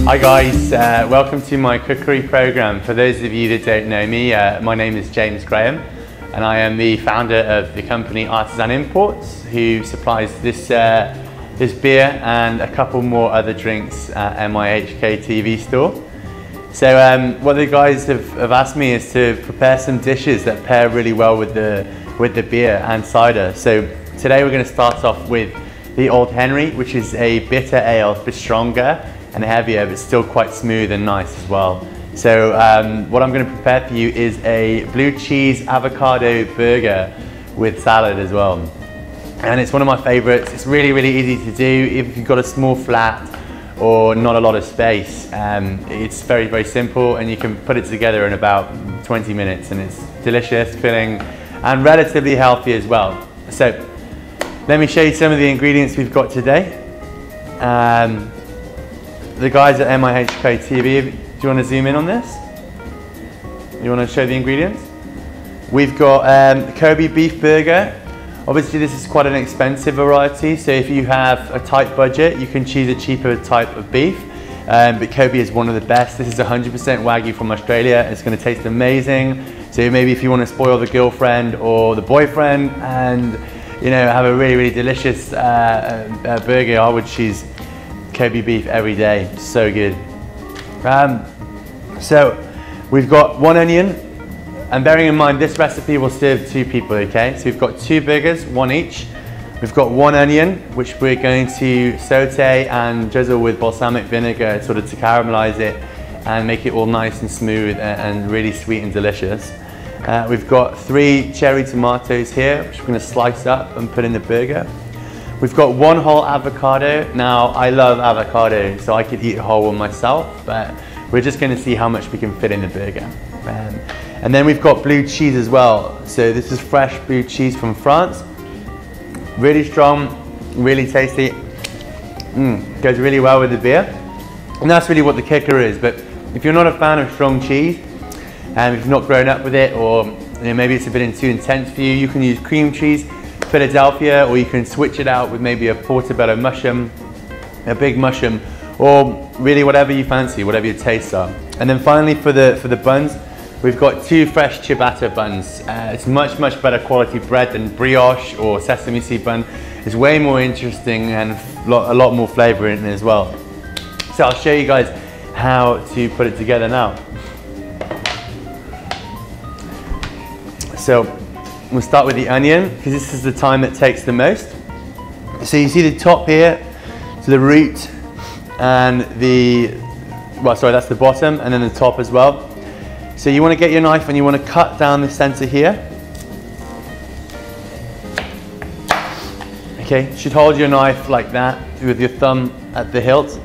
Hi guys, welcome to my cookery program. For those of you that don't know me, my name is James Graham and I am the founder of the company Artisan Imports, who supplies this beer and a couple more other drinks at MIHK.TV store. So what the guys have asked me is to prepare some dishes that pair really well with the beer and cider. So today we're going to start off with the Old Henry, which is a bitter ale, but stronger and heavier, but still quite smooth and nice as well. So what I'm going to prepare for you is a blue cheese avocado burger with salad as well. And it's one of my favorites. It's really, really easy to do if you've got a small flat or not a lot of space. It's very, very simple and you can put it together in about 20 minutes and it's delicious, filling and relatively healthy as well. So let me show you some of the ingredients we've got today. The guys at MIHK.TV, do you want to zoom in on this? You want to show the ingredients? We've got Kobe beef burger. Obviously this is quite an expensive variety, so if you have a tight budget you can choose a cheaper type of beef, but Kobe is one of the best. This is 100% Wagyu from Australia. It's going to taste amazing, so maybe if you want to spoil the girlfriend or the boyfriend and have a really, really delicious burger, I would choose Kobe beef every day. So good. So we've got 1 onion, and bearing in mind this recipe will serve 2 people, okay? So we've got 2 burgers, 1 each. We've got 1 onion, which we're going to saute and drizzle with balsamic vinegar sort of to caramelize it and make it all nice and smooth and really sweet and delicious. We've got 3 cherry tomatoes here, which we're going to slice up and put in the burger. We've got 1 whole avocado. Now, I love avocado, so I could eat a whole one myself, but we're just going to see how much we can fit in the burger. And then we've got blue cheese as well. So this is fresh blue cheese from France. Really strong, really tasty. Goes really well with the beer. And that's really what the kicker is. But if you're not a fan of strong cheese, and if you've not grown up with it, or maybe it's a bit too intense for you, you can use cream cheese, Philadelphia, or you can switch it out with maybe a portobello mushroom, a big mushroom, or really whatever you fancy, whatever your tastes are. And then finally for the buns, we've got 2 fresh ciabatta buns. It's much better quality bread than brioche or sesame seed bun. It's way more interesting and a lot more flavor in it as well. So I'll show you guys how to put it together now. So we'll start with the onion, because this is the time it takes the most. So you see the top here, so the root and that's the bottom, and then the top as well. So you want to get your knife and you want to cut down the center here. Okay, you should hold your knife like that with your thumb at the hilt,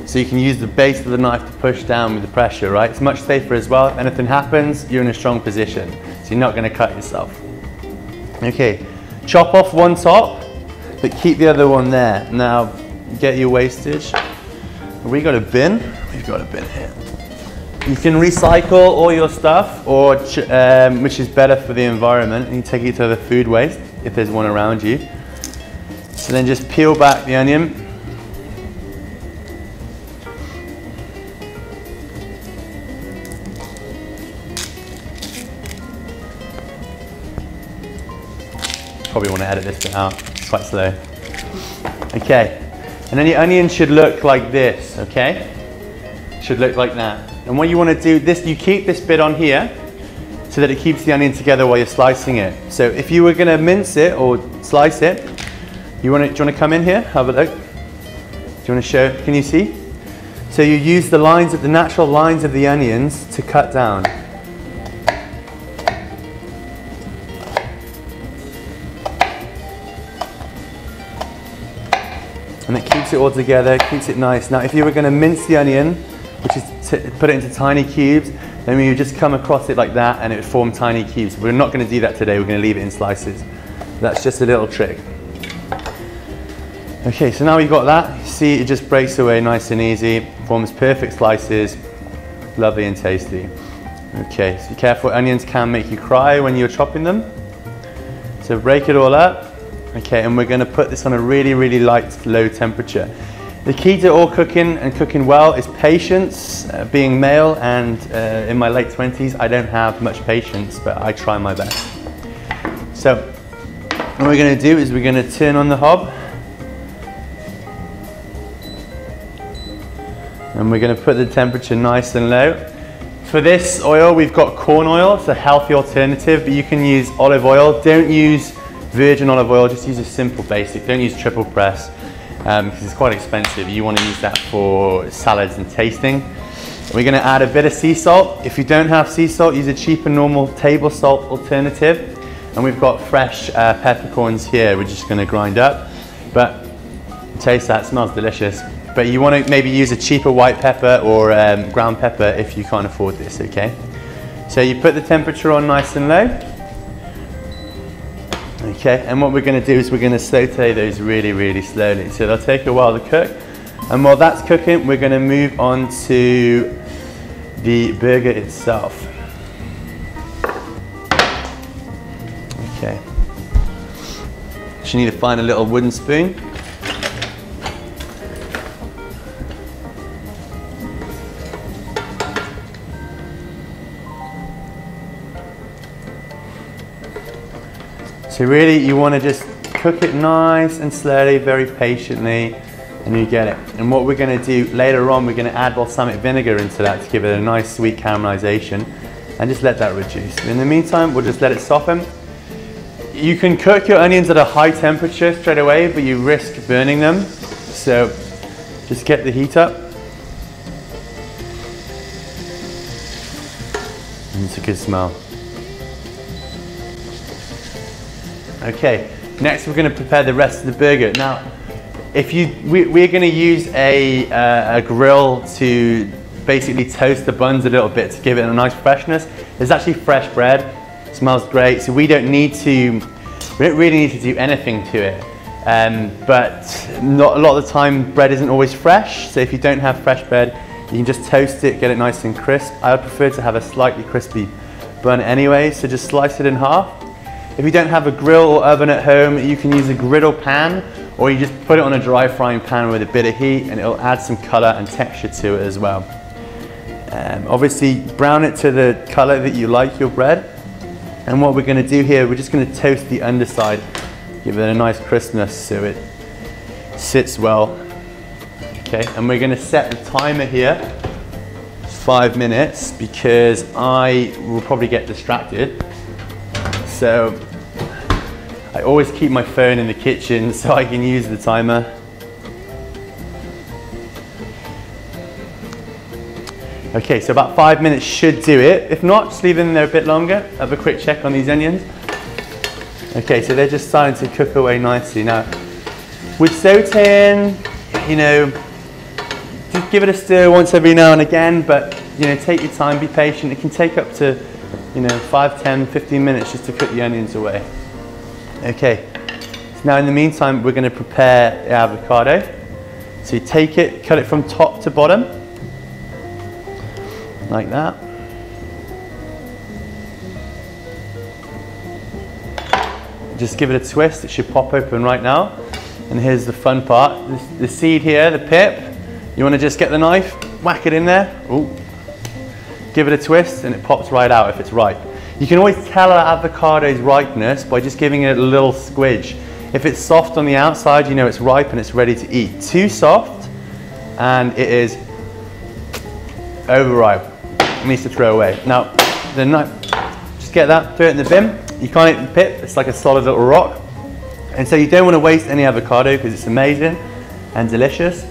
so you can use the base of the knife to push down with the pressure, right? It's much safer as well. If anything happens, you're in a strong position, so you're not going to cut yourself. Okay, chop off 1 top, but keep the other one there. Now, get your wastage. Have we got a bin? We've got a bin here. You can recycle all your stuff, or which is better for the environment. You take it to the food waste, if there's one around you. So then just peel back the onion. Probably want to edit this bit out, it's quite slow. Okay, and then your onion should look like this, okay? Should look like that. And what you want to do, you keep this bit on here so that it keeps the onion together while you're slicing it. So if you were going to mince it or slice it, do you want to come in here, have a look? Do you want to show, can you see? So you use the natural lines of the onions to cut down. And it keeps it all together, keeps it nice. Now if you were going to mince the onion, which is put it into tiny cubes, then you just come across it like that and it would form tiny cubes. We're not going to do that today, we're going to leave it in slices. That's just a little trick. Okay, so now we've got that. You see, it just breaks away nice and easy, forms perfect slices, lovely and tasty. Okay, so be careful, onions can make you cry when you're chopping them. So break it all up, Okay, and we're going to put this on a really, really light, low temperature. The key to all cooking and cooking well is patience. Being male and in my late 20s, I don't have much patience, but I try my best. So what we're going to do is we're going to turn on the hob. And we're going to put the temperature nice and low. For this oil, we've got corn oil. It's a healthy alternative, but you can use olive oil. Don't use virgin olive oil, just use a simple basic. Don't use triple press because it's quite expensive. You want to use that for salads and tasting. We're going to add a bit of sea salt. If you don't have sea salt, use a cheaper normal table salt alternative. And we've got fresh peppercorns here. We're just going to grind up. But taste that, it smells delicious. But you want to maybe use a cheaper white pepper or ground pepper if you can't afford this, okay? So you put the temperature on nice and low. Okay, and what we're going to do is we're going to saute those really, really slowly. So they'll take a while to cook. And while that's cooking, we're going to move on to the burger itself. Okay. So you need to find a little wooden spoon. So really you want to just cook it nice and slowly, very patiently, and you get it. And what we're going to do later on, we're going to add balsamic vinegar into that to give it a nice sweet caramelization and just let that reduce. In the meantime, we'll just let it soften. You can cook your onions at a high temperature straight away, but you risk burning them. So just get the heat up. And it's a good smell. Okay, next we're going to prepare the rest of the burger. Now, we're going to use a grill to basically toast the buns a little bit to give it a nice freshness. There's actually fresh bread. It smells great, so we don't really need to do anything to it. But a lot of the time bread isn't always fresh, so if you don't have fresh bread, you can just toast it, get it nice and crisp. I would prefer to have a slightly crispy bun anyway, so just slice it in half. If you don't have a grill or oven at home, you can use a griddle pan, or you just put it on a dry frying pan with a bit of heat and it'll add some color and texture to it as well. Obviously brown it to the color that you like your bread. And what we're going to do here, we're just going to toast the underside, give it a nice crispness so it sits well. Okay, and we're going to set the timer here, 5 minutes, because I will probably get distracted. So I always keep my phone in the kitchen so I can use the timer. Okay, so about 5 minutes should do it. If not, just leave them there a bit longer. Have a quick check on these onions. Okay, so they're just starting to cook away nicely. Now, with sauteing, you know, just give it a stir once every now and again, but you know, take your time, be patient. It can take up to 5, 10, 15 minutes just to cook the onions away. Okay, so now in the meantime, we're going to prepare the avocado. So you take it, cut it from top to bottom, like that. Just give it a twist, it should pop open right now. And here's the fun part, the seed here, the pip, you want to just get the knife, whack it in there. Ooh. Give it a twist and it pops right out if it's ripe. You can always tell an avocado's ripeness by just giving it a little squidge. If it's soft on the outside, you know it's ripe and it's ready to eat. Too soft and it is overripe. It needs to throw away. Now, the knife, just get that, throw it in the bin. You can't eat the pip, it's like a solid little rock. And so you don't want to waste any avocado because it's amazing and delicious.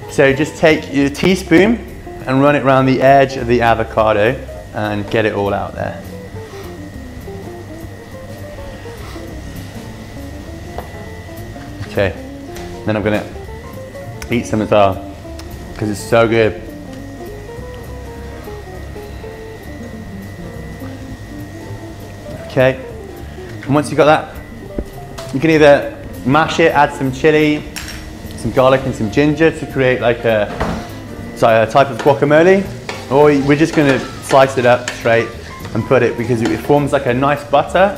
So just take your teaspoon and run it around the edge of the avocado and get it all out there. Okay, then I'm gonna eat some as well because it's so good. Okay, and once you've got that, you can either mash it, add some chili, some garlic and some ginger to create like a type of guacamole, or we're just going to slice it up straight and put it, because it forms like a nice butter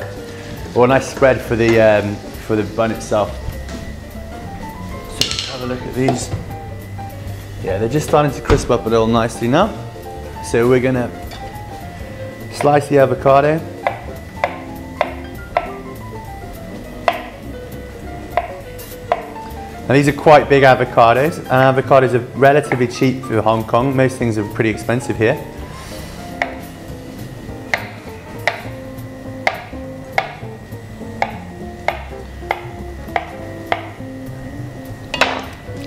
or a nice spread for for the bun itself. So let's have a look at these. Yeah, they're just starting to crisp up a little nicely now. So we're gonna slice the avocado. Now these are quite big avocados, and avocados are relatively cheap for Hong Kong. Most things are pretty expensive here.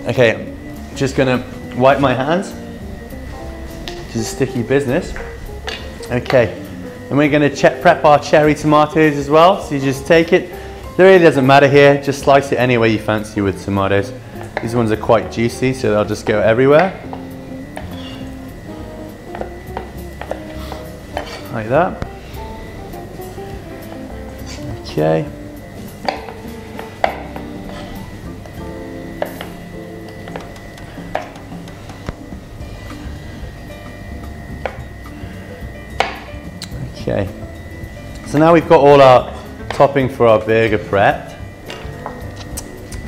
Okay, just gonna wipe my hands. This is sticky business. Okay, and we're gonna prep our cherry tomatoes as well. So you just take it. It really doesn't matter here, just slice it any way you fancy with tomatoes. These ones are quite juicy, so they'll just go everywhere. Like that. Okay. Okay. So now we've got all our topping for our burger prepped.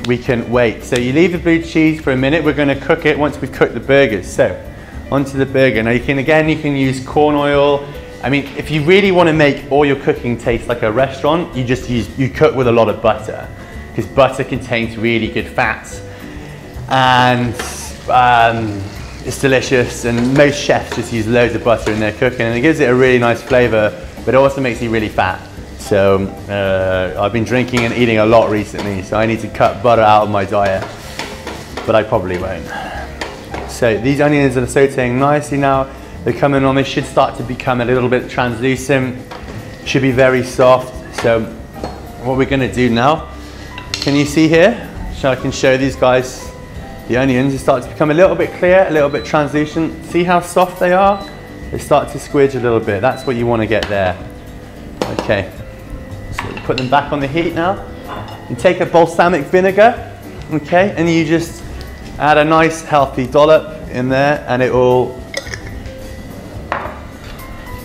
We can wait. So you leave the blue cheese for a minute. We're going to cook it once we've cooked the burgers. So onto the burger. Now you can use corn oil. I mean, if you really want to make all your cooking taste like a restaurant, you cook with a lot of butter, because butter contains really good fats, and it's delicious. And most chefs just use loads of butter in their cooking, and it gives it a really nice flavor, but it also makes you really fat. So I've been drinking and eating a lot recently, so I need to cut butter out of my diet, but I probably won't. So these onions are sauteing nicely now. They're coming on, they should start to become a little bit translucent, should be very soft. So what we're gonna do now, can you see here? So I can show these guys the onions. They start to become a little bit clear, a little bit translucent. See how soft they are? They start to squidge a little bit. That's what you wanna get there. Okay. So put them back on the heat now. You take a balsamic vinegar, okay, and you just add a nice healthy dollop in there, and it will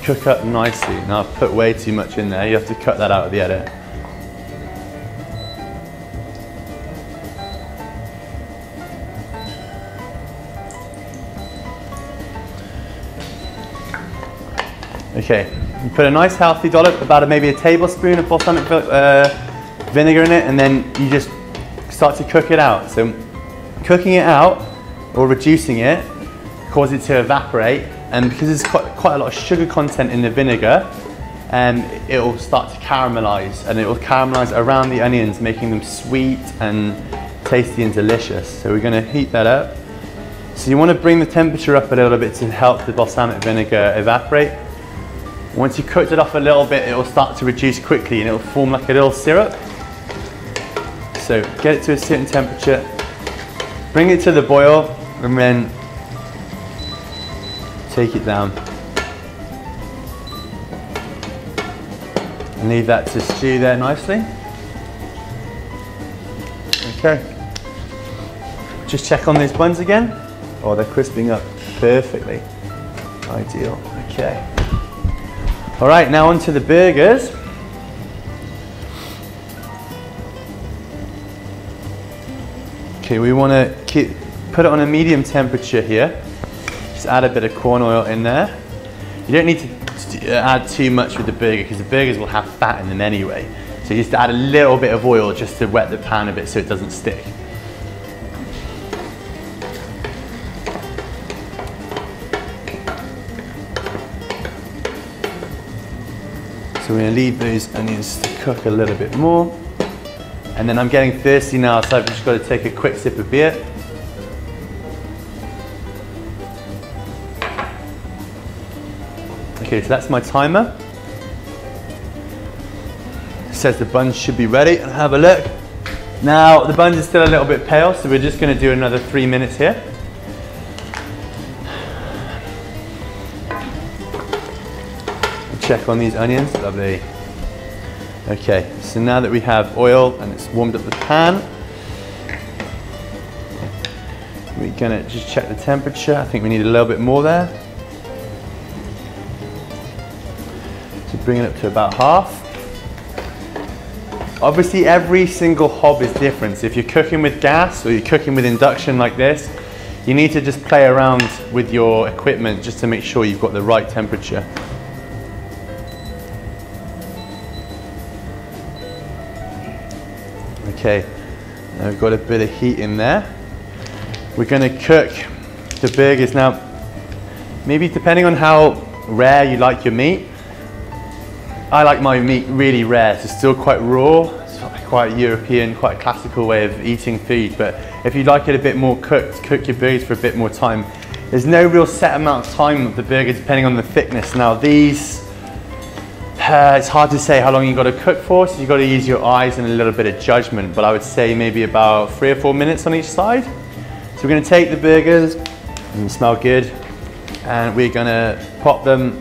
cook up nicely. Now I've put way too much in there. You have to cut that out of the edit. Okay. You put a nice healthy dollop, about maybe a tablespoon of balsamic vinegar in it, and then you just start to cook it out. So cooking it out, or reducing it, causes it to evaporate, and because there's quite a lot of sugar content in the vinegar, it will start to caramelize, and it will caramelize around the onions, making them sweet and tasty and delicious. So we're going to heat that up. So you want to bring the temperature up a little bit to help the balsamic vinegar evaporate. Once you cooked it off a little bit, it will start to reduce quickly, and it will form like a little syrup. So get it to a certain temperature, bring it to the boil, and then take it down. And leave that to stew there nicely. Okay. Just check on these buns again. Oh, they're crisping up perfectly. Ideal. Okay. All right, now onto the burgers. Okay, we want to put it on a medium temperature here. Just add a bit of corn oil in there. You don't need to add too much with the burger, because the burgers will have fat in them anyway. So you just add a little bit of oil just to wet the pan a bit so it doesn't stick. So we're going to leave those onions to cook a little bit more. And then I'm getting thirsty now, so I've just got to take a quick sip of beer. Okay, so that's my timer. It says the buns should be ready, and have a look. Now, the buns are still a little bit pale, so we're just going to do another 3 minutes here. Check on these onions, lovely. Okay, so now that we have oil and it's warmed up the pan, we're gonna just check the temperature. I think we need a little bit more there. So bring it up to about half. Obviously every single hob is different. So if you're cooking with gas or you're cooking with induction like this, you need to just play around with your equipment just to make sure you've got the right temperature. Okay, now we've got a bit of heat in there. We're going to cook the burgers now. Maybe depending on how rare you like your meat. I like my meat really rare, so still quite raw. It's quite European, quite a classical way of eating food. But if you like it a bit more cooked, cook your burgers for a bit more time. There's no real set amount of time of the burger depending on the thickness. Now these, it's hard to say how long you've got to cook for, so you've got to use your eyes and a little bit of judgment. But I would say maybe about 3 or 4 minutes on each side. So we're going to take the burgers, and smell good, and we're going to pop them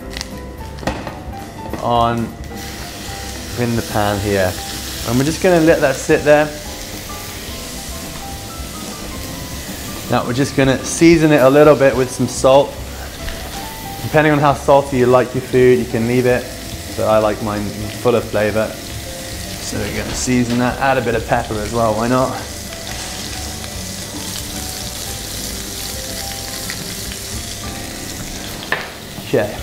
on in the pan here, and we're just going to let that sit there. Now we're just going to season it a little bit with some salt. Depending on how salty you like your food, you can leave it, but I like mine full of flavour. So we're going to season that, add a bit of pepper as well, why not? Okay.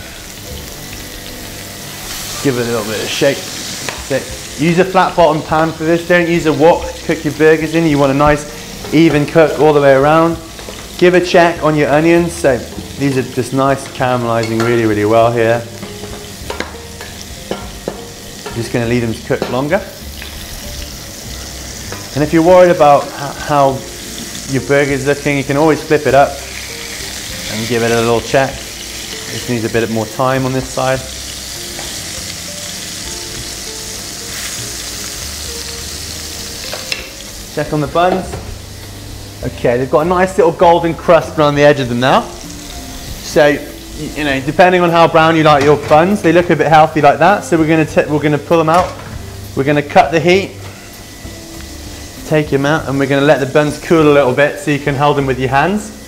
Give it a little bit of shake. Use a flat bottom pan for this. Don't use a wok to cook your burgers in. You want a nice even cook all the way around. Give a check on your onions. So these are just nice caramelizing really, really well here. Just going to leave them to cook longer. And if you're worried about how your burger's looking, you can always flip it up and give it a little check. Just needs a bit more time on this side. Check on the buns. Okay, they've got a nice little golden crust around the edge of them now. So, you know, depending on how brown you like your buns, they look a bit healthy like that. So we're going to pull them out. We're going to cut the heat, take them out, and we're going to let the buns cool a little bit so you can hold them with your hands.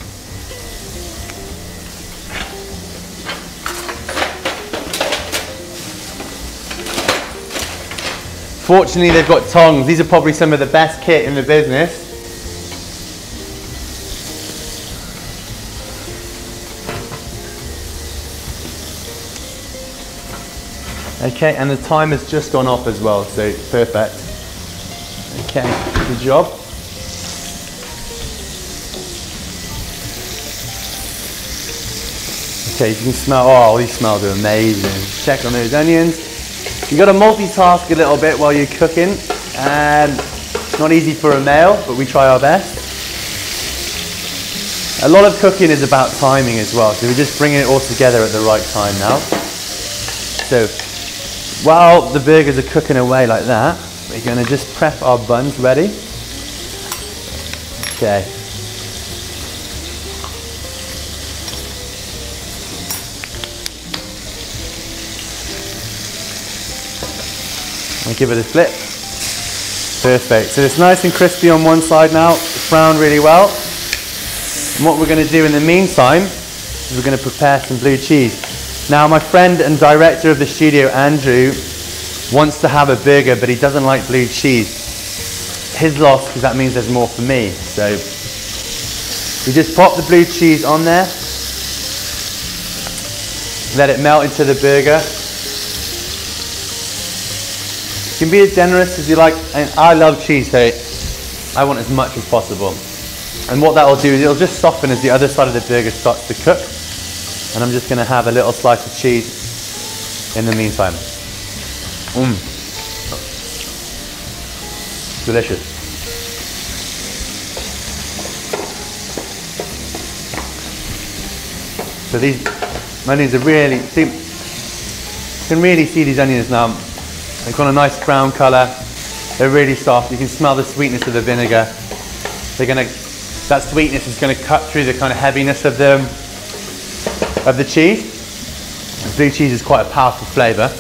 Fortunately, they've got tongs. These are probably some of the best kit in the business. Okay, and the time has just gone off as well, so perfect. Okay, good job. Okay, you can smell, oh, these smells are amazing. Check on those onions. You've got to multitask a little bit while you're cooking, and it's not easy for a male, but we try our best. A lot of cooking is about timing as well, so we're just bringing it all together at the right time now. So while the burgers are cooking away like that, we're going to just prep our buns ready. Okay. And give it a flip. Perfect. So it's nice and crispy on one side now. It's browned really well. And what we're going to do in the meantime is we're going to prepare some blue cheese. Now my friend and director of the studio, Andrew, wants to have a burger, but he doesn't like blue cheese. His loss, because that means there's more for me. So we just pop the blue cheese on there. Let it melt into the burger. You can be as generous as you like, and I love cheese, so I want as much as possible. And what that will do is it'll just soften as the other side of the burger starts to cook. And I'm just going to have a little slice of cheese in the meantime. Delicious. So these onions are really, see, you can really see these onions now. They've got a nice brown colour. They're really soft. You can smell the sweetness of the vinegar. That sweetness is going to cut through the kind of heaviness of the cheese. The blue cheese is quite a powerful flavour,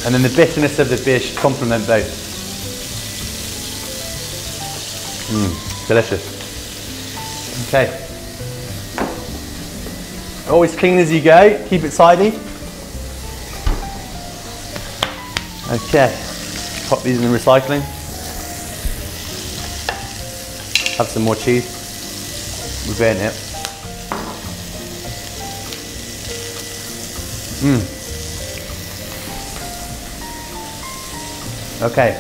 and then the bitterness of the dish complement both. Delicious. Okay. Always clean as you go. Keep it tidy. Okay. Pop these in the recycling. have some more cheese within it. Okay.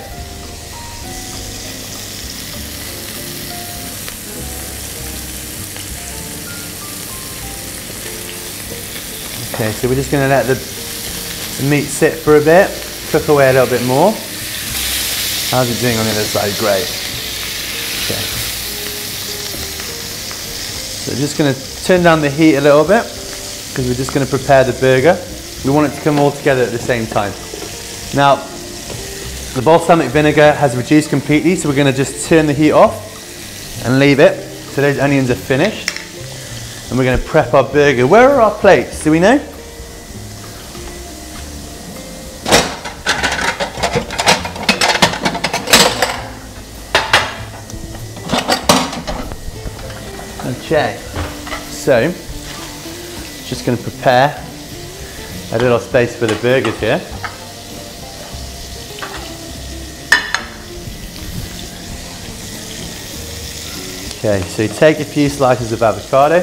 Okay, so we're just going to let the meat sit for a bit, cook away a little bit more. How's it doing on the other side? Great. Okay. So just going to turn down the heat a little bit because we're just going to prepare the burger. We want it to come all together at the same time. Now, the balsamic vinegar has reduced completely, so we're going to just turn the heat off and leave it so those onions are finished. And we're going to prep our burger. Where are our plates? Do we know? Okay, so just going to prepare a little space for the burgers here. Okay, so take a few slices of avocado,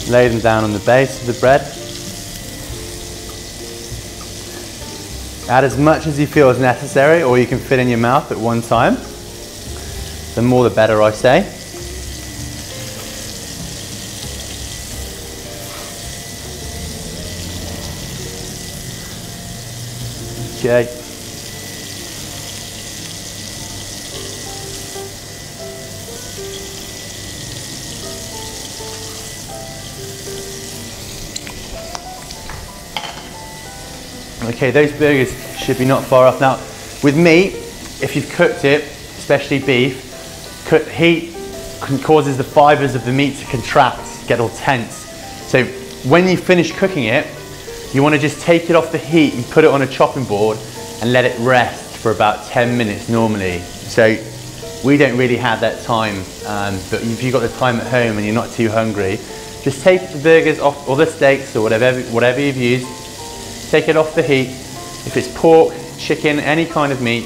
lay them down on the base of the bread. Add as much as you feel is necessary, or you can fit in your mouth at one time. The more the better, I say. Okay. Okay, those burgers should be not far off. Now, with meat, if you've cooked it, especially beef, heat causes the fibers of the meat to contract, get all tense. So when you finish cooking it, you want to just take it off the heat and put it on a chopping board and let it rest for about 10 minutes normally. So we don't really have that time, but if you've got the time at home and you're not too hungry, just take the burgers off, or the steaks, or whatever you've used, take it off the heat. If it's pork, chicken, any kind of meat,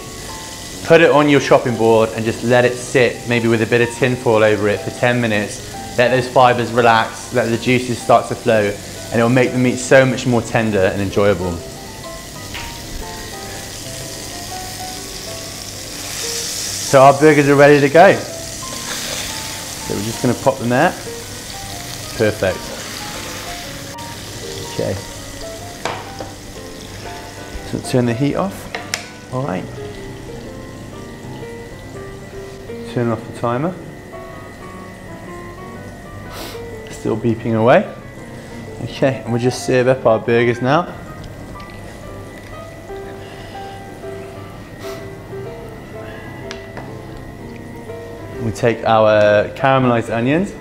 put it on your chopping board and just let it sit, maybe with a bit of tin foil over it for 10 minutes. Let those fibers relax, let the juices start to flow, and it will make the meat so much more tender and enjoyable. So our burgers are ready to go. So we're just going to pop them there. Perfect. Okay. So turn the heat off. All right. Turn off the timer. Still beeping away. Okay, and we'll just serve up our burgers now. We take our caramelized onions,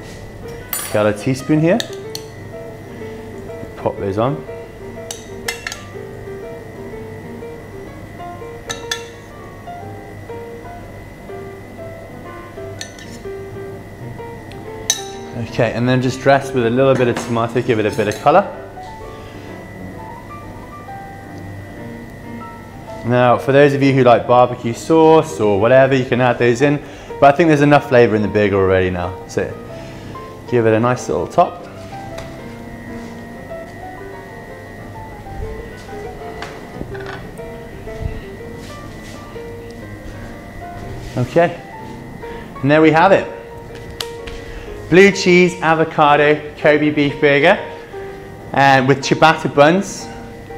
got a teaspoon here, pop those on. Okay, and then just dress with a little bit of tomato, give it a bit of colour. Now, for those of you who like barbecue sauce or whatever, you can add those in, but I think there's enough flavour in the burger already now. So, give it a nice little top. Okay, and there we have it. Blue cheese, avocado, Kobe beef burger, and with ciabatta buns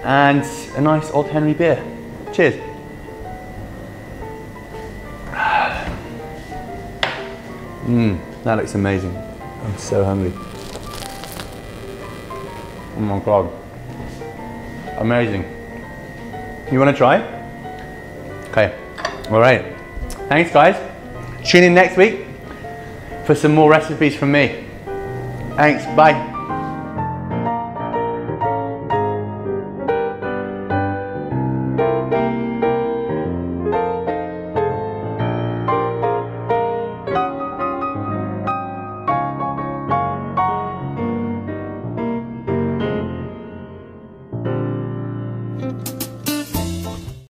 and a nice Old Henry beer. Cheers. That looks amazing. I'm so hungry. Oh my God. Amazing. You want to try? Okay. All right. Thanks, guys. Tune in next week for some more recipes from me. Thanks, bye.